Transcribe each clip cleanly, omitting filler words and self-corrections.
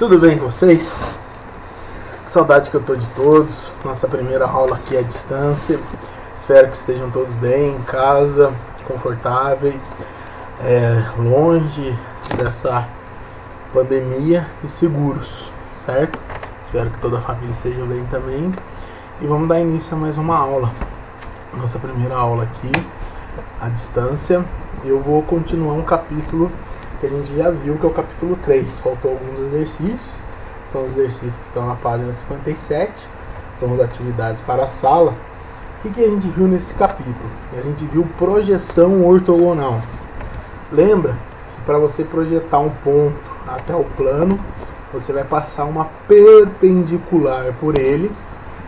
tudo bem com vocês? Que saudade que eu tô de todos. Nossa primeira aula aqui à distância. Espero que estejam todos bem, em casa, confortáveis, longe dessa pandemia e seguros, certo? Espero que toda a família esteja bem também. E vamos dar início a mais uma aula. Nossa primeira aula aqui à distância. Eu vou continuar um capítulo que a gente já viu, que é o capítulo 3. Faltou alguns exercícios. São os exercícios que estão na página 57. São as atividades para a sala. O que a gente viu nesse capítulo? A gente viu projeção ortogonal. Lembra que para você projetar um ponto até o plano, você vai passar uma perpendicular por ele.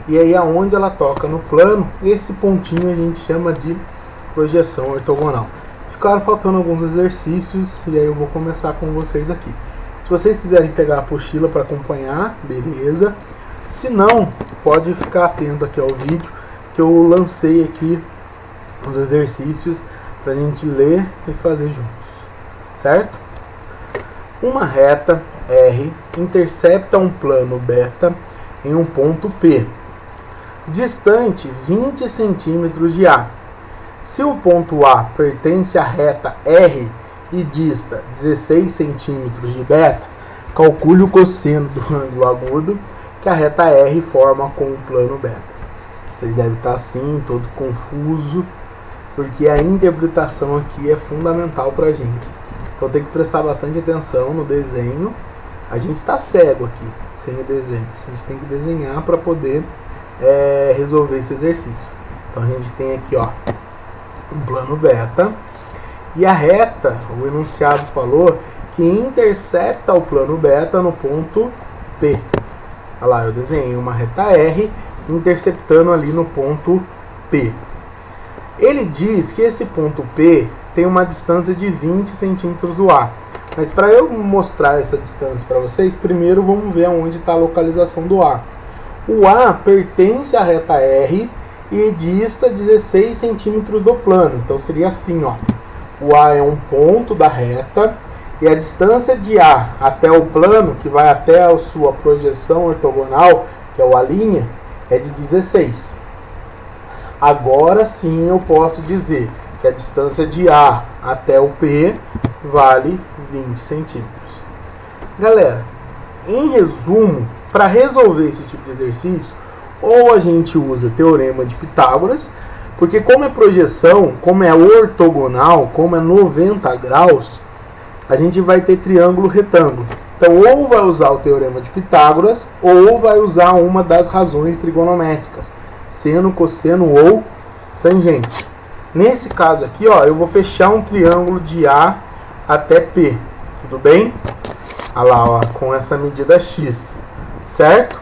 E aí aonde ela toca no plano, esse pontinho a gente chama de projeção ortogonal. Ficaram faltando alguns exercícios e aí eu vou começar com vocês aqui. Se vocês quiserem pegar a apostila para acompanhar, beleza. Se não, pode ficar atento aqui ao vídeo, que eu lancei aqui os exercícios para a gente ler e fazer juntos, certo? Uma reta R intercepta um plano beta em um ponto P, distante 20 centímetros de A. Se o ponto A pertence à reta R e dista 16 centímetros de beta, calcule o cosseno do ângulo agudo que a reta R forma com o plano beta. Vocês devem estar assim, todo confuso, porque a interpretação aqui é fundamental para a gente. Então tem que prestar bastante atenção no desenho. A gente está cego aqui, sem o desenho. A gente tem que desenhar para poder resolver esse exercício. Então a gente tem aqui, ó, um plano beta, e a reta, o enunciado falou que intercepta o plano beta no ponto P. Olha lá, eu desenhei uma reta R interceptando ali no ponto P. Ele diz que esse ponto P tem uma distância de 20 centímetros do A. Mas para eu mostrar essa distância para vocês, primeiro vamos ver onde está a localização do A. O A pertence à reta R e dista 16 centímetros do plano. Então seria assim, ó. O A é um ponto da reta e a distância de A até o plano, que vai até a sua projeção ortogonal, que é o A', é de 16. Agora sim eu posso dizer que a distância de A até o P vale 20 centímetros. Galera, em resumo, para resolver esse tipo de exercício, ou a gente usa teorema de Pitágoras, porque como é projeção, como é ortogonal, como é 90 graus, a gente vai ter triângulo retângulo. Então ou vai usar o teorema de Pitágoras, ou vai usar uma das razões trigonométricas, seno, cosseno ou tangente. Nesse caso aqui, ó, eu vou fechar um triângulo de A até P, tudo bem? Olha lá, ó, com essa medida X, certo?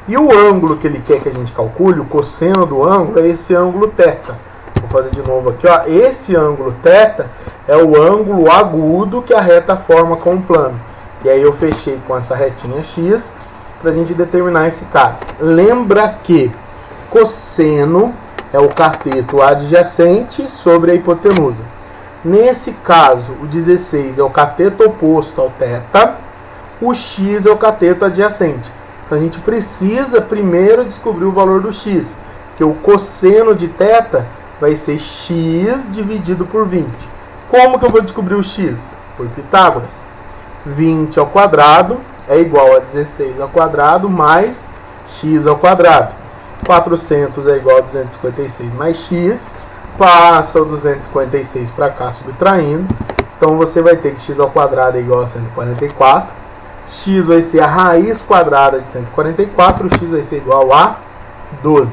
E o ângulo que ele quer que a gente calcule, o cosseno do ângulo, é esse ângulo θ. Vou fazer de novo aqui, ó. Esse ângulo θ é o ângulo agudo que a reta forma com o plano. E aí eu fechei com essa retinha X para a gente determinar esse cara. Lembra que cosseno é o cateto adjacente sobre a hipotenusa. Nesse caso, o 16 é o cateto oposto ao θ, o x é o cateto adjacente. Então a gente precisa primeiro descobrir o valor do x, que o cosseno de θ vai ser x dividido por 20. Como que eu vou descobrir o x? Por Pitágoras. 20 ao quadrado é igual a 16 ao quadrado mais x ao quadrado. 400 é igual a 256 mais x. Passa o 256 para cá subtraindo. Então você vai ter que x ao quadrado é igual a 144. X vai ser a raiz quadrada de 144, o x vai ser igual a 12.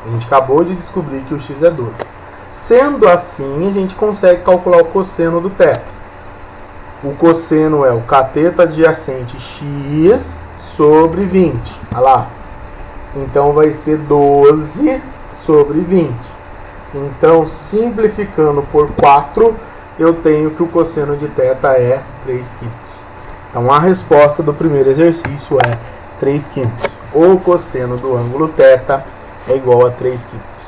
A gente acabou de descobrir que o x é 12. Sendo assim, a gente consegue calcular o cosseno do θ. O cosseno é o cateto adjacente x sobre 20. Olha lá. Então vai ser 12 sobre 20. Então, simplificando por 4, eu tenho que o cosseno de θ é 3 quintos. Então a resposta do primeiro exercício é 3 quintos. O cosseno do ângulo θ é igual a 3 quintos.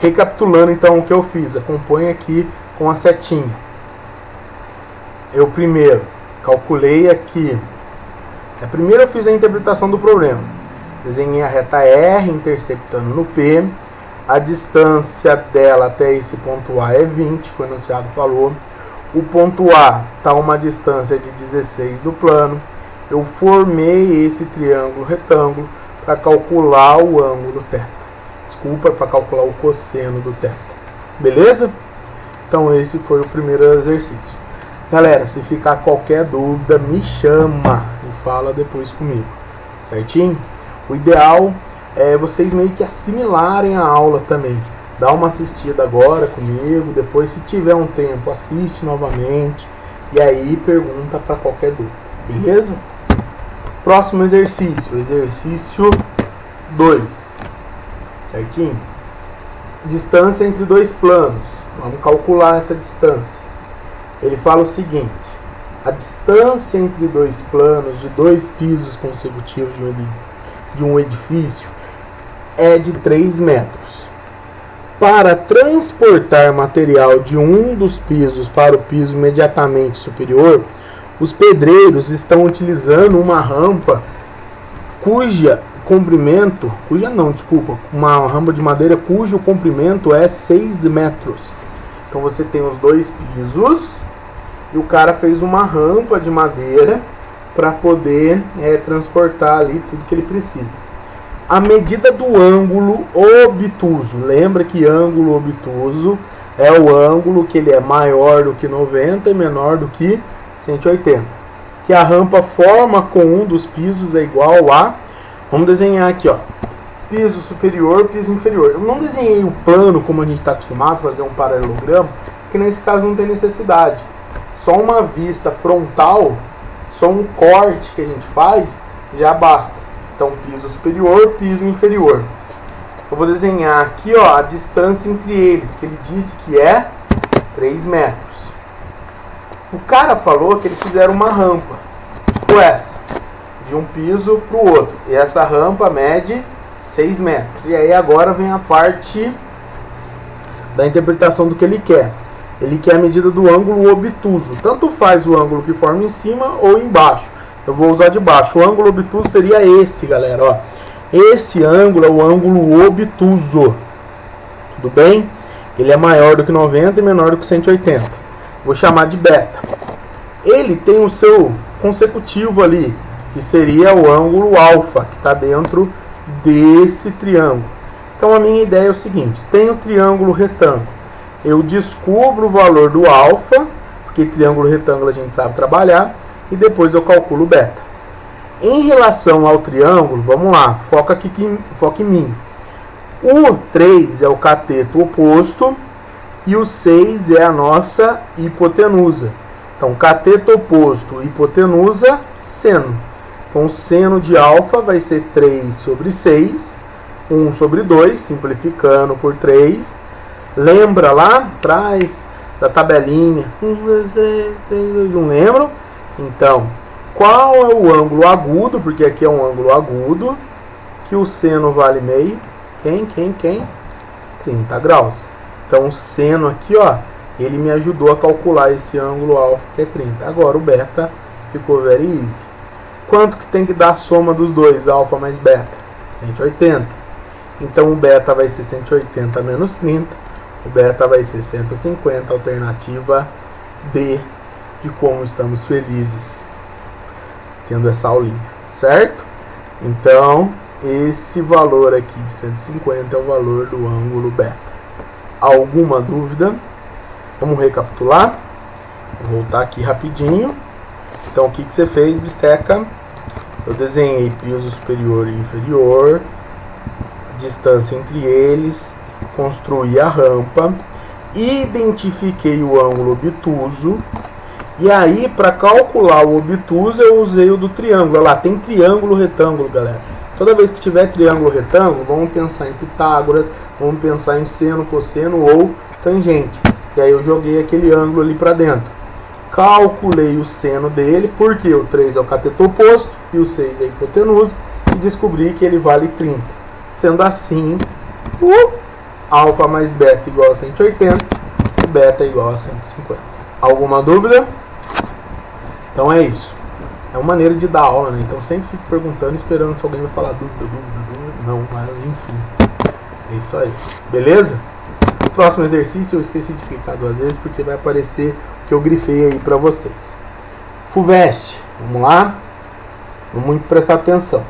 Recapitulando então o que eu fiz, acompanhe aqui com a setinha. Eu primeiro calculei aqui Primeiro eu fiz a interpretação do problema. Desenhei a reta R interceptando no P. A distância dela até esse ponto A é 20, que o enunciado falou. O ponto A está a uma distância de 16 do plano. Eu formei esse triângulo retângulo para calcular o ângulo θ. Desculpa, para calcular o cosseno do θ. Beleza? Então esse foi o primeiro exercício. Galera, se ficar qualquer dúvida, me chama e fala depois comigo. Certinho? O ideal é vocês meio que assimilarem a aula também. Dá uma assistida agora comigo, depois se tiver um tempo, assiste novamente e aí pergunta para qualquer dúvida. Beleza? Próximo exercício, exercício 2. Certinho? Distância entre dois planos. Vamos calcular essa distância. Ele fala o seguinte: a distância entre dois planos de dois pisos consecutivos de um edifício é de 3 metros. Para transportar material de um dos pisos para o piso imediatamente superior, os pedreiros estão utilizando uma rampa uma rampa de madeira cujo comprimento é 6 metros. Então você tem os dois pisos e o cara fez uma rampa de madeira para poder transportar ali tudo que ele precisa. A medida do ângulo obtuso, lembra que ângulo obtuso é o ângulo que ele é maior do que 90 e menor do que 180. Que a rampa forma com um dos pisos é igual a... Vamos desenhar aqui, ó. Piso superior, piso inferior. Eu não desenhei o plano como a gente está acostumado, fazer um paralelogramo, porque nesse caso não tem necessidade. Só uma vista frontal, só um corte que a gente faz, já basta. Então, piso superior, piso inferior. Eu vou desenhar aqui, ó, a distância entre eles, que ele disse que é 3 metros. O cara falou que eles fizeram uma rampa, tipo essa, de um piso para o outro. E essa rampa mede 6 metros. E aí agora vem a parte da interpretação do que ele quer. Ele quer a medida do ângulo obtuso. Tanto faz o ângulo que forma em cima ou embaixo. Eu vou usar de baixo. O ângulo obtuso seria esse, galera. Ó. Esse ângulo é o ângulo obtuso. Tudo bem? Ele é maior do que 90 e menor do que 180. Vou chamar de beta. Ele tem o seu consecutivo ali, que seria o ângulo alfa, que está dentro desse triângulo. Então a minha ideia é o seguinte: tem o triângulo retângulo. Eu descubro o valor do alfa, porque triângulo retângulo a gente sabe trabalhar, e depois eu calculo o beta. Em relação ao triângulo, vamos lá, foca em mim. O 3 é o cateto oposto e o 6 é a nossa hipotenusa. Então, cateto oposto, hipotenusa, seno. Então, o seno de alfa vai ser 3 sobre 6, 1 sobre 2, simplificando por 3. Lembra lá atrás da tabelinha? 1, 2, 3, 3, 2, 1, lembram? Então, qual é o ângulo agudo? Porque aqui é um ângulo agudo, que o seno vale meio. Quem? 30 graus. Então, o seno aqui, ó, ele me ajudou a calcular esse ângulo alfa, que é 30. Agora, o beta ficou very easy. Quanto que tem que dar a soma dos dois, alfa mais beta? 180. Então, o beta vai ser 180 menos 30. O beta vai ser 150, alternativa D, de como estamos felizes tendo essa aulinha, certo? Então, esse valor aqui de 150 é o valor do ângulo beta. Alguma dúvida? Vamos recapitular? Vou voltar aqui rapidinho. Então, o que você fez, bisteca? Eu desenhei piso superior e inferior, distância entre eles, construí a rampa, identifiquei o ângulo obtuso, e aí, para calcular o obtuso, eu usei o do triângulo. Olha lá, tem triângulo retângulo, galera. Toda vez que tiver triângulo retângulo, vamos pensar em Pitágoras, vamos pensar em seno, cosseno ou tangente. E aí eu joguei aquele ângulo ali para dentro. Calculei o seno dele, porque o 3 é o cateto oposto e o 6 é a hipotenusa, e descobri que ele vale 30. Sendo assim, alfa mais beta igual a 180, beta igual a 150. Alguma dúvida? Então é isso. É uma maneira de dar aula, né? Então sempre fico perguntando, esperando se alguém vai falar dúvida. Não, mas enfim. É isso aí. Beleza? O próximo exercício eu esqueci de clicar 2 vezes porque vai aparecer o que eu grifei aí pra vocês. FUVEST. Vamos lá? Vamos prestar atenção.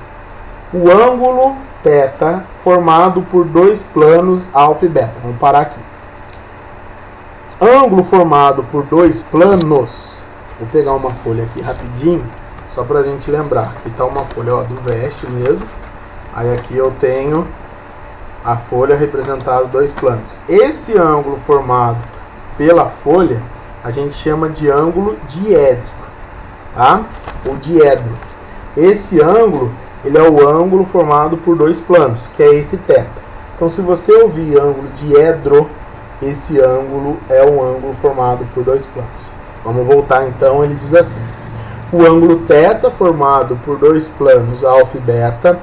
O ângulo θ formado por 2 planos alfa e beta. Vamos parar aqui. Ângulo formado por 2 planos. Vou pegar uma folha aqui rapidinho, só pra gente lembrar. Aqui tá uma folha, ó, do VEST mesmo. Aí aqui eu tenho a folha representada 2 planos. Esse ângulo formado pela folha a gente chama de ângulo diédrico, tá? Ou diedro. Esse ângulo, ele é o ângulo formado por 2 planos, que é esse θ. Então, se você ouvir ângulo diedro, esse ângulo é um ângulo formado por 2 planos. Vamos voltar então, ele diz assim: o ângulo θ formado por 2 planos alfa e beta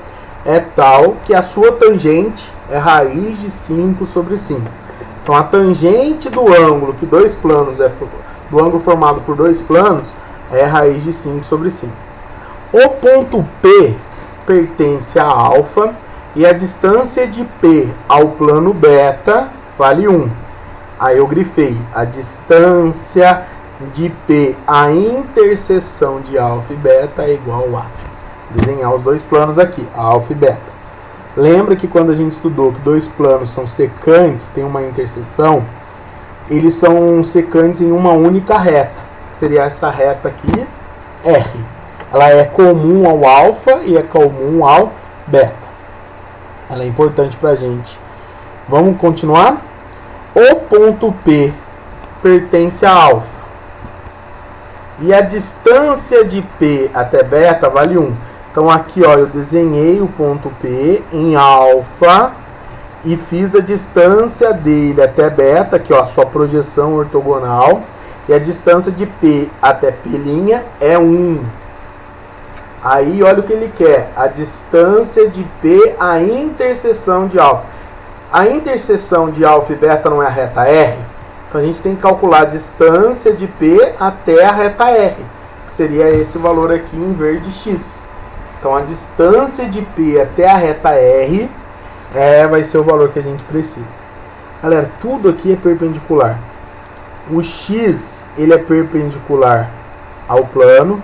é tal que a sua tangente é raiz de 5 sobre 5. Então, a tangente do ângulo que 2 planos do ângulo formado por 2 planos é raiz de 5 sobre 5. O ponto P pertence a alfa e a distância de P ao plano beta vale 1. Aí eu grifei a distância de P, a interseção de alfa e beta é igual a. Desenhar os 2 planos aqui, alfa e beta. Lembra que quando a gente estudou que 2 planos são secantes, tem uma interseção, eles são secantes em uma única reta. Seria essa reta aqui, R. Ela é comum ao alfa e é comum ao beta. Ela é importante pra gente. Vamos continuar? O ponto P pertence a alfa. E a distância de P até beta vale 1. Então aqui, ó, eu desenhei o ponto P em alfa e fiz a distância dele até beta, aqui, ó, a sua projeção ortogonal. E a distância de P até P' é 1. Aí, olha o que ele quer. A distância de P, a interseção de alfa. A interseção de alfa e beta não é a reta R? Então, a gente tem que calcular a distância de P até a reta R. Que seria esse valor aqui em verde X. Então, a distância de P até a reta R vai ser o valor que a gente precisa. Galera, tudo aqui é perpendicular. O X, ele é perpendicular ao plano.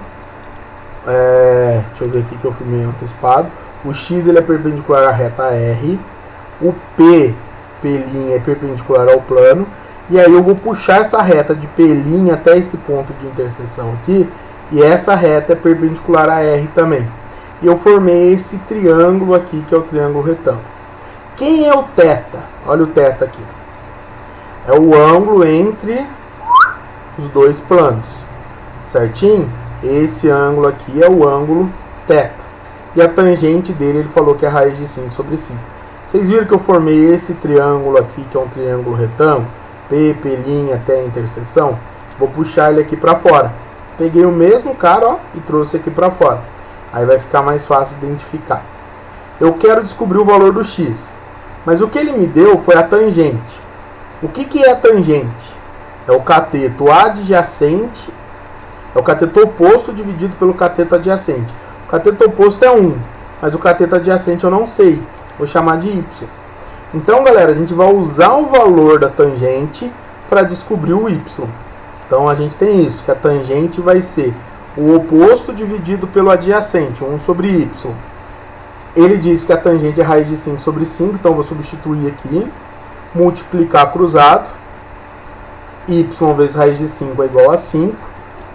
Deixa eu ver aqui que eu fui meio antecipado. O X, ele é perpendicular à reta R. O P' é perpendicular ao plano. E aí eu vou puxar essa reta de P' até esse ponto de interseção aqui. E essa reta é perpendicular a R também. E eu formei esse triângulo aqui, que é o triângulo retângulo. Quem é o θ? Olha o θ aqui. É o ângulo entre os 2 planos. Certinho? Esse ângulo aqui é o ângulo θ. E a tangente dele, ele falou que é raiz de 5 sobre 5. Vocês viram que eu formei esse triângulo aqui, que é um triângulo retângulo, P', P' até a interseção? Vou puxar ele aqui para fora. Peguei o mesmo cara, ó, e trouxe aqui para fora. Aí vai ficar mais fácil de identificar. Eu quero descobrir o valor do x. Mas o que ele me deu foi a tangente. O que é a tangente? É o cateto adjacente. É o cateto oposto dividido pelo cateto adjacente. O cateto oposto é 1. Mas o cateto adjacente eu não sei. Vou chamar de y. Então, galera, a gente vai usar o valor da tangente para descobrir o y. Então, a gente tem isso, que a tangente vai ser o oposto dividido pelo adjacente, 1 sobre y. Ele diz que a tangente é raiz de 5 sobre 5, então eu vou substituir aqui, multiplicar cruzado, y vezes raiz de 5 é igual a 5,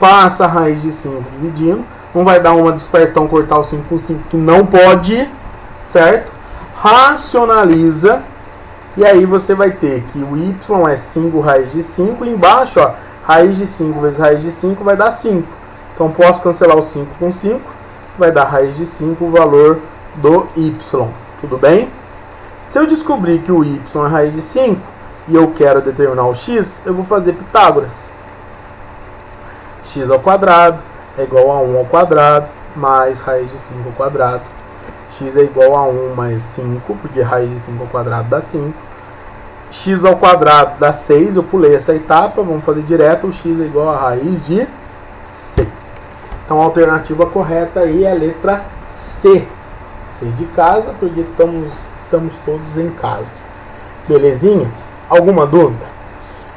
passa a raiz de 5 dividindo, não vai dar uma despertão cortar o 5 com 5, que não pode, certo? Racionaliza, e aí você vai ter que o y é 5 raiz de 5, e embaixo, ó, raiz de 5 vezes raiz de 5 vai dar 5. Então, posso cancelar o 5 com 5, vai dar raiz de 5 o valor do y. Tudo bem? Se eu descobrir que o y é raiz de 5 e eu quero determinar o x, eu vou fazer Pitágoras. X ao quadrado é igual a 1 ao quadrado mais raiz de 5 ao quadrado. X é igual a 1 mais 5, porque raiz de 5 ao quadrado dá 5. X ao quadrado dá 6, eu pulei essa etapa, vamos fazer direto. O x é igual a raiz de 6. Então, Então a alternativa correta aí é a letra C. C de casa, porque estamos todos em casa. Belezinha? Alguma dúvida?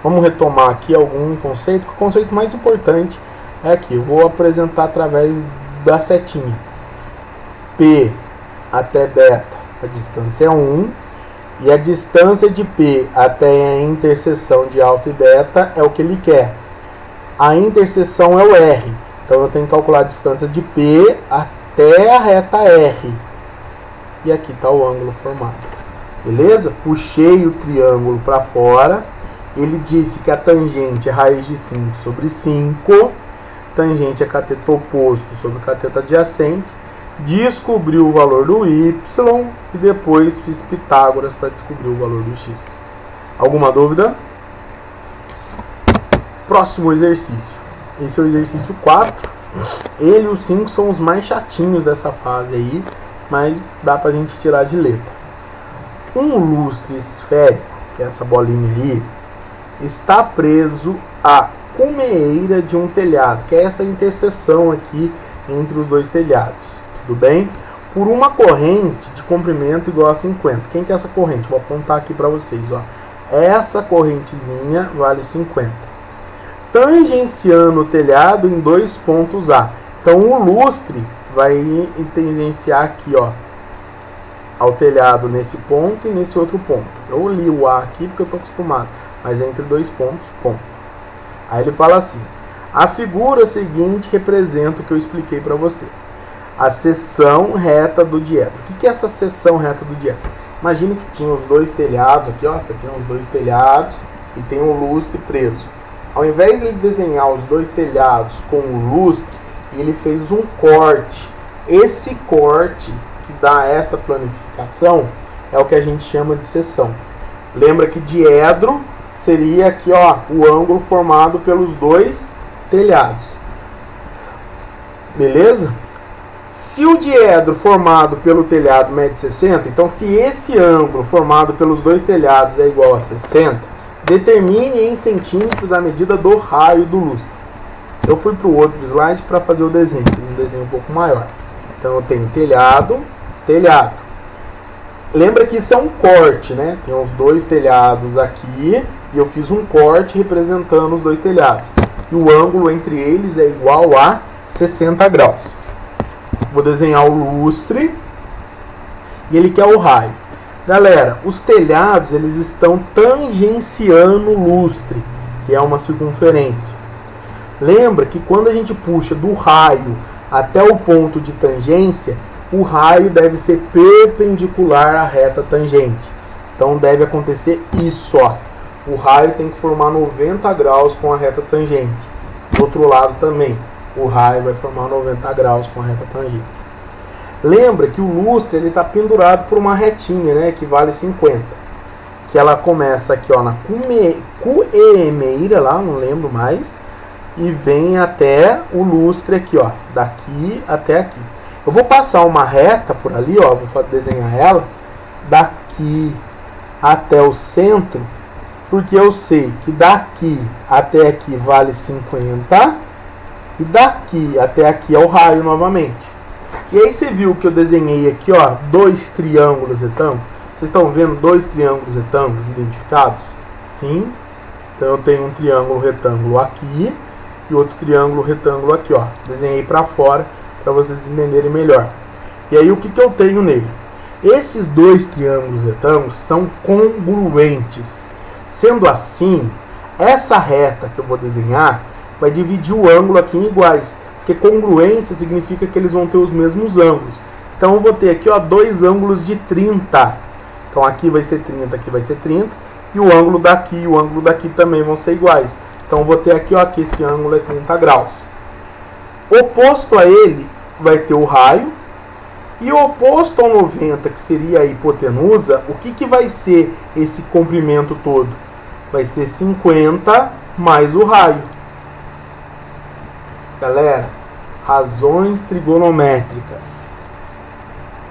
Vamos retomar aqui algum conceito. O conceito mais importante é aqui. Eu vou apresentar através da setinha. P até beta, a distância é 1. E a distância de P até a interseção de alfa e beta é o que ele quer. A interseção é o R. Então eu tenho que calcular a distância de P até a reta R. E aqui está o ângulo formado. Beleza? Puxei o triângulo para fora. Ele disse que a tangente é raiz de 5 sobre 5. Tangente é cateto oposto sobre cateto adjacente. Descobri o valor do y e depois fiz Pitágoras para descobrir o valor do x. Alguma dúvida? Próximo exercício. Esse é o exercício 4. Ele e o 5 são os mais chatinhos dessa fase aí, mas dá pra gente tirar de letra. Um lustre esférico, que é essa bolinha aí, está preso à cumeeira de um telhado, que é essa interseção aqui entre os dois telhados. Tudo bem? Por uma corrente de comprimento igual a 50. Quem que é essa corrente? Vou apontar aqui para vocês. Ó. Essa correntezinha vale 50. Tangenciando o telhado em 2 pontos A. Então o lustre vai tangenciar aqui, ó, ao telhado nesse ponto e nesse outro ponto. Eu li o A aqui porque eu estou acostumado, mas é entre 2 pontos, ponto. Aí ele fala assim: a figura seguinte representa o que eu expliquei para você. A seção reta do diedro. O que é essa seção reta do diedro? Imagine que tinha os dois telhados aqui, ó. Você tem os dois telhados e tem um lustre preso. Ao invés de ele desenhar os dois telhados com o lustre, ele fez um corte. Esse corte que dá essa planificação é o que a gente chama de seção. Lembra que diedro seria aqui, ó, o ângulo formado pelos dois telhados. Beleza? Se o diedro formado pelo telhado mede 60, então se esse ângulo formado pelos dois telhados é igual a 60, determine em centímetros a medida do raio do lustre. Eu fui para o outro slide para fazer o desenho, um desenho um pouco maior. Então eu tenho telhado, telhado. Lembra que isso é um corte, né? Tem os dois telhados aqui e eu fiz um corte representando os dois telhados. E o ângulo entre eles é igual a 60 graus. Vou desenhar o lustre e ele quer o raio. Galera, os telhados eles estão tangenciando o lustre, que é uma circunferência. Lembra que quando a gente puxa do raio até o ponto de tangência, o raio deve ser perpendicular à reta tangente. Então deve acontecer isso, ó. O raio tem que formar 90 graus com a reta tangente. Do outro lado também, o raio vai formar 90 graus com a reta tangente. Lembra que o lustre ele está pendurado por uma retinha, né, que vale 50. Que ela começa aqui, ó, na cuemeira lá, não lembro mais, e vem até o lustre aqui, ó, daqui até aqui. Eu vou passar uma reta por ali, ó, vou desenhar ela daqui até o centro, porque eu sei que daqui até aqui vale 50 e daqui até aqui é o raio novamente. E aí você viu que eu desenhei aqui, ó, dois triângulos retângulos. Vocês estão vendo dois triângulos retângulos identificados? Sim. Então eu tenho um triângulo retângulo aqui e outro triângulo retângulo aqui, ó. Desenhei para fora para vocês entenderem melhor. E aí o que eu tenho nele? Esses dois triângulos retângulos são congruentes. Sendo assim, essa reta que eu vou desenhar vai dividir o ângulo aqui em iguais. Porque congruência significa que eles vão ter os mesmos ângulos. Então eu vou ter aqui, ó, dois ângulos de 30. Então aqui vai ser 30, aqui vai ser 30. E o ângulo daqui e o ângulo daqui também vão ser iguais. Então eu vou ter aqui, ó, que esse ângulo é 30 graus. Oposto a ele vai ter o raio. E oposto ao 90, que seria a hipotenusa, o que vai ser esse comprimento todo? Vai ser 50 mais o raio. Galera, razões trigonométricas.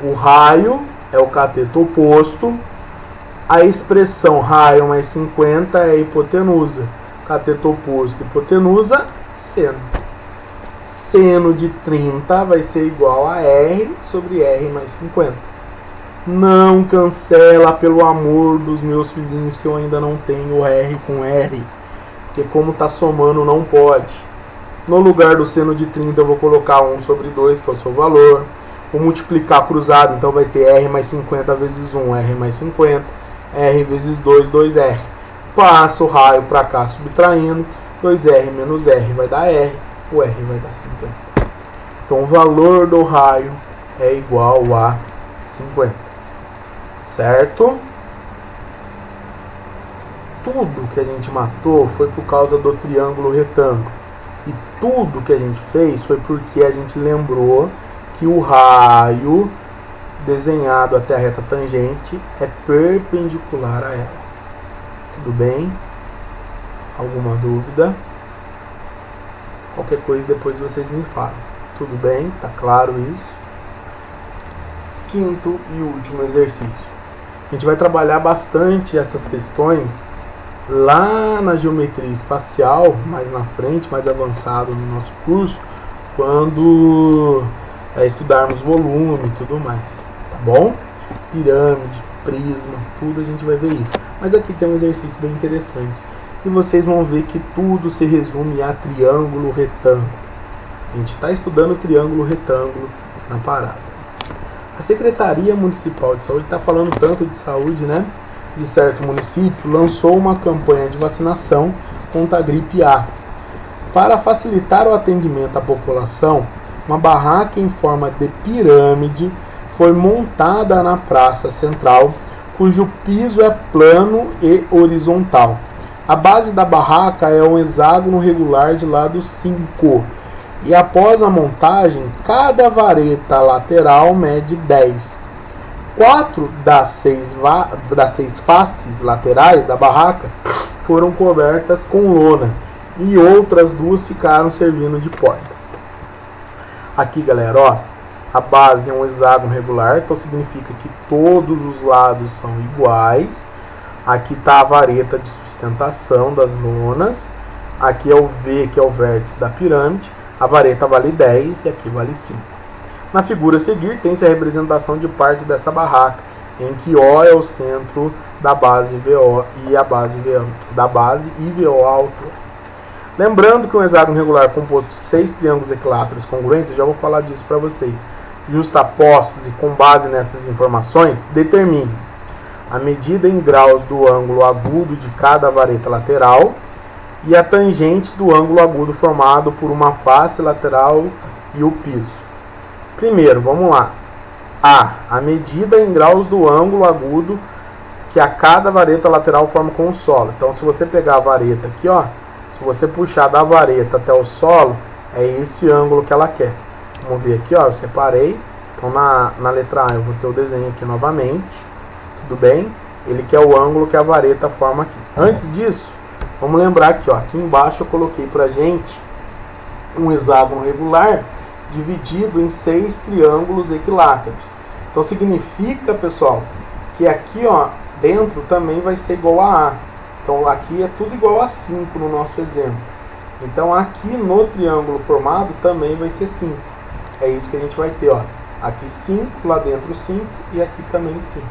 O raio é o cateto oposto. A expressão raio mais 50 é a hipotenusa. Cateto oposto, hipotenusa, seno. seno de 30 vai ser igual a R sobre R mais 50. Não cancela, pelo amor dos meus filhinhos, que eu ainda não tenho R com R. Porque como está somando, não pode. No lugar do seno de 30 eu vou colocar 1 sobre 2, que é o seu valor. Vou multiplicar cruzado, então vai ter R mais 50 vezes 1, R mais 50. R vezes 2, 2R. Passa o raio para cá subtraindo. 2R menos R vai dar R. O R vai dar 50. Então o valor do raio é igual a 50. Certo? Tudo que a gente matou foi por causa do triângulo retângulo. E tudo que a gente fez foi porque a gente lembrou que o raio desenhado até a reta tangente é perpendicular a ela. Tudo bem? Alguma dúvida? Qualquer coisa depois vocês me falam. Tudo bem? Tá claro isso? Quinto e último exercício. A gente vai trabalhar bastante essas questões lá na geometria espacial, mais na frente, mais avançado no nosso curso, quando estudarmos volume e tudo mais, tá bom? Pirâmide, prisma, tudo a gente vai ver isso. Mas aqui tem um exercício bem interessante. E vocês vão ver que tudo se resume a triângulo retângulo. A gente está estudando triângulo retângulo na parada. A Secretaria Municipal de Saúde está falando tanto de saúde, né? De certo município, lançou uma campanha de vacinação contra a gripe A. Para facilitar o atendimento à população, uma barraca em forma de pirâmide foi montada na praça central, cujo piso é plano e horizontal. A base da barraca é um hexágono regular de lado 5. E após a montagem, cada vareta lateral mede 10. 4 das 6 faces laterais da barraca foram cobertas com lona e outras 2 ficaram servindo de porta. Aqui, galera, ó, a base é um hexágono regular, então significa que todos os lados são iguais. Aqui está a vareta de sustentação das lonas. Aqui é o V, que é o vértice da pirâmide. A vareta vale 10 e aqui vale 5. Na figura a seguir, tem-se a representação de parte dessa barraca, em que O é o centro da base VO e a base da base e VO a altura. Lembrando que um hexágono regular composto de 6 triângulos equiláteros congruentes, eu já vou falar disso para vocês, justapostos, e com base nessas informações, determine a medida em graus do ângulo agudo de cada vareta lateral e a tangente do ângulo agudo formado por uma face lateral e o piso. Primeiro, vamos lá. A medida em graus do ângulo agudo que a cada vareta lateral forma com o solo. Então, se você pegar a vareta aqui, ó, se você puxar da vareta até o solo, é esse ângulo que ela quer. Vamos ver aqui, ó, eu separei. Então, na letra A eu vou ter o desenho aqui novamente. Tudo bem? Ele quer o ângulo que a vareta forma aqui. Antes disso, vamos lembrar aqui, ó, aqui embaixo eu coloquei pra gente um hexágono regular dividido em 6 triângulos equiláteros. Então significa, pessoal, que aqui, ó, dentro também vai ser igual a A. Então aqui é tudo igual a 5 no nosso exemplo. Então aqui no triângulo formado também vai ser 5. É isso que a gente vai ter, ó. Aqui 5, lá dentro 5 e aqui também 5.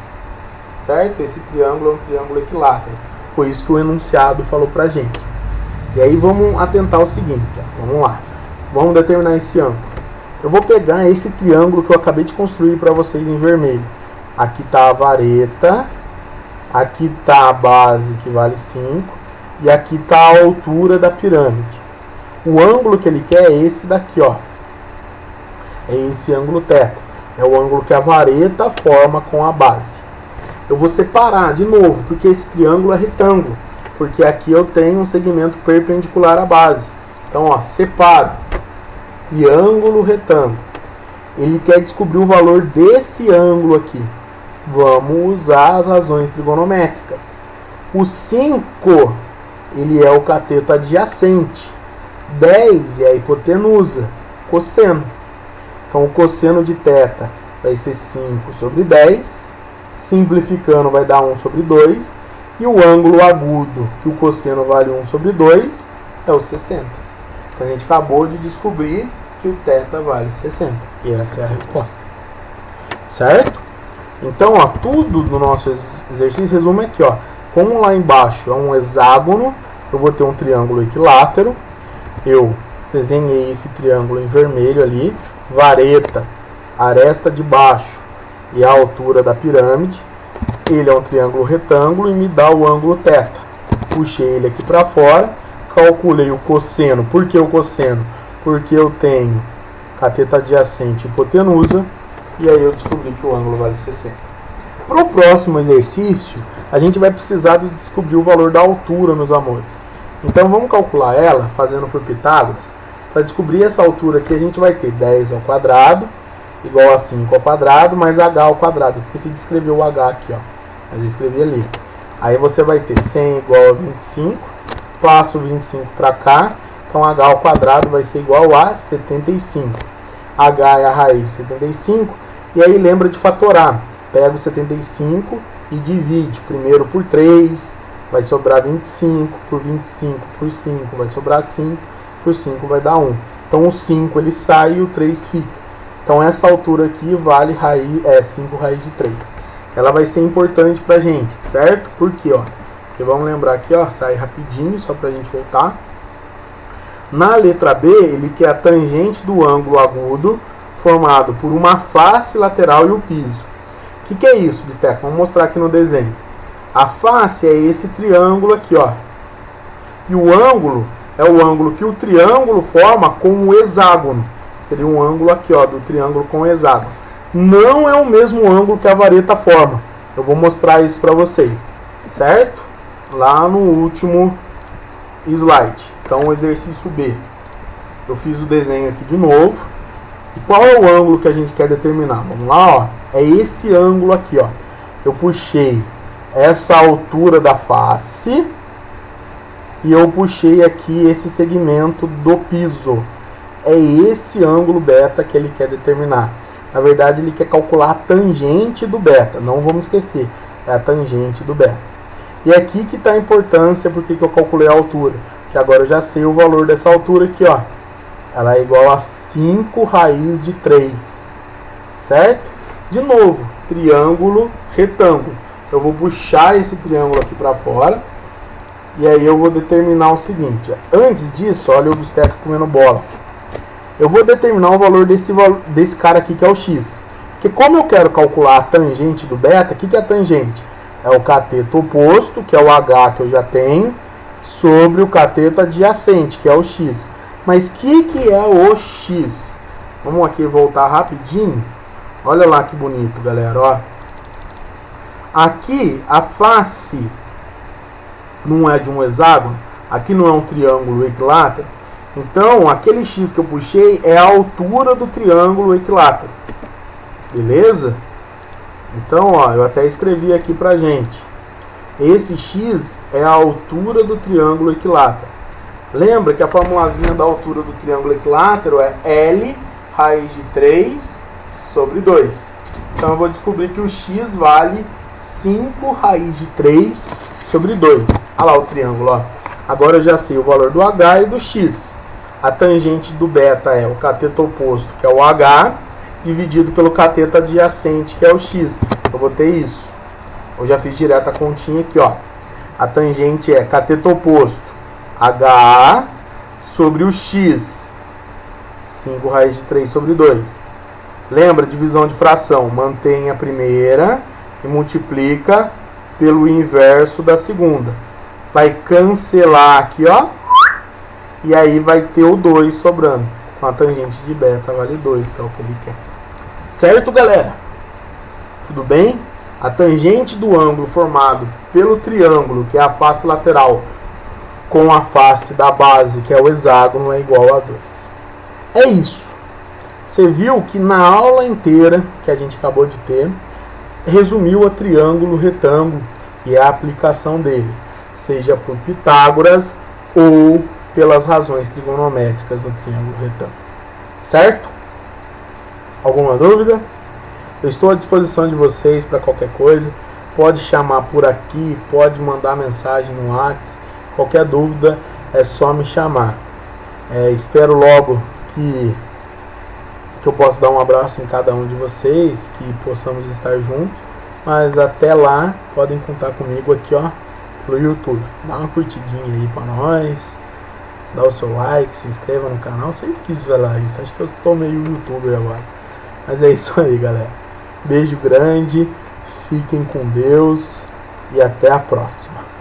Certo? Esse triângulo é um triângulo equilátero. Foi isso que o enunciado falou pra gente. E aí vamos atentar ao seguinte, ó. Vamos lá. Vamos determinar esse ângulo. Eu vou pegar esse triângulo que eu acabei de construir para vocês em vermelho. Aqui está a vareta, aqui está a base que vale 5 e aqui está a altura da pirâmide. O ângulo que ele quer é esse daqui, ó. É esse ângulo θ. É o ângulo que a vareta forma com a base. Eu vou separar de novo, porque esse triângulo é retângulo. Porque aqui eu tenho um segmento perpendicular à base. Então, ó, separo. Triângulo retângulo. Ele quer descobrir o valor desse ângulo aqui. Vamos usar as razões trigonométricas. O 5, ele é o cateto adjacente. 10 é a hipotenusa, cosseno. Então o cosseno de θ vai ser 5 sobre 10. Simplificando vai dar 1 sobre 2. E o ângulo agudo, que o cosseno vale 1 sobre 2, é o 60. Então a gente acabou de descobrir que que o θ vale 60. E essa é a resposta. Certo? Então, ó, tudo do nosso exercício resume aqui, ó. Como lá embaixo é um hexágono, eu vou ter um triângulo equilátero. Eu desenhei esse triângulo em vermelho ali, vareta, aresta de baixo e a altura da pirâmide. Ele é um triângulo retângulo e me dá o ângulo θ. Puxei ele aqui para fora, calculei o cosseno. Por que o cosseno? Porque eu tenho cateto adjacente e hipotenusa, e aí eu descobri que o ângulo vale 60. Para o próximo exercício, a gente vai precisar de descobrir o valor da altura, meus amores. Então vamos calcular ela, fazendo por Pitágoras. Para descobrir essa altura aqui, a gente vai ter 10 ao quadrado, igual a 5 ao quadrado, mais h ao quadrado. Esqueci de escrever o h aqui, ó. Mas eu escrevi ali. Aí você vai ter 100 igual a 25, passo 25 para cá, então h ao quadrado vai ser igual a 75. H é a raiz de 75, e aí lembra de fatorar. Pega o 75 e divide. Primeiro por 3, vai sobrar 25, por 25 por 5 vai sobrar 5, por 5 vai dar 1. Então o 5 ele sai e o 3 fica. Então essa altura aqui vale 5 raiz de 3. Ela vai ser importante pra gente, certo? Por quê, ó? Porque vamos lembrar aqui, ó, sai rapidinho, só pra gente voltar. Na letra B, ele quer a tangente do ângulo agudo formado por uma face lateral e o piso. O que é isso, Bisteca? Vamos mostrar aqui no desenho. A face é esse triângulo aqui, ó. E o ângulo é o ângulo que o triângulo forma com o hexágono. Seria um ângulo aqui, ó, do triângulo com o hexágono. Não é o mesmo ângulo que a vareta forma. Eu vou mostrar isso para vocês, certo? Lá no último slide. Então, o exercício B. Eu fiz o desenho aqui de novo. E qual é o ângulo que a gente quer determinar? Vamos lá, ó. É esse ângulo aqui, ó. Eu puxei essa altura da face e eu puxei aqui esse segmento do piso. É esse ângulo beta que ele quer determinar. Na verdade, ele quer calcular a tangente do beta. Não vamos esquecer, é a tangente do beta. E aqui que está a importância, porque que eu calculei a altura. Que agora eu já sei o valor dessa altura aqui, ó. Ela é igual a 5 raiz de 3. Certo? De novo, triângulo, retângulo. Eu vou puxar esse triângulo aqui para fora. E aí eu vou determinar o seguinte. Antes disso, olha o Bisteca comendo bola. Eu vou determinar o valor desse cara aqui, que é o x. Porque como eu quero calcular a tangente do beta, o que é a tangente? É o cateto oposto, que é o h que eu já tenho, sobre o cateto adjacente, que é o x. Mas o que é o x? Vamos aqui voltar rapidinho. Olha lá que bonito, galera, ó. Aqui a face não é de um hexágono, aqui não é um triângulo equilátero. Então, aquele x que eu puxei é a altura do triângulo equilátero. Beleza? Então, ó, eu até escrevi aqui pra gente. Esse x é a altura do triângulo equilátero. Lembra que a formulazinha da altura do triângulo equilátero é L raiz de 3 sobre 2. Então, eu vou descobrir que o x vale 5 raiz de 3 sobre 2. Olha lá o triângulo, ó. Agora eu já sei o valor do h e do x. A tangente do beta é o cateto oposto, que é o h, dividido pelo cateto adjacente, que é o x. Eu vou ter isso. Eu já fiz direto a continha aqui, ó. A tangente é cateto oposto, h sobre o x. 5 raiz de 3 sobre 2. Lembra, divisão de fração. Mantém a primeira e multiplica pelo inverso da segunda. Vai cancelar aqui, ó. E aí vai ter o 2 sobrando. Então a tangente de beta vale 2, que é o que ele quer. Certo, galera? Tudo bem? A tangente do ângulo formado pelo triângulo, que é a face lateral, com a face da base, que é o hexágono, é igual a 2. É isso. Você viu que na aula inteira que a gente acabou de ter, resumiu a triângulo, retângulo e a aplicação dele, seja por Pitágoras ou pelas razões trigonométricas do triângulo retângulo. Certo? Alguma dúvida? Eu estou à disposição de vocês para qualquer coisa. Pode chamar por aqui, pode mandar mensagem no WhatsApp. Qualquer dúvida é só me chamar. Espero logo que que eu possa dar um abraço em cada um de vocês, que possamos estar juntos. Mas até lá, podem contar comigo aqui, ó, no YouTube. Dá uma curtidinha aí pra nós, dá o seu like, se inscreva no canal. Sempre quis falar isso, acho que eu tô meio youtuber agora. Mas é isso aí, galera. Beijo grande, fiquem com Deus e até a próxima.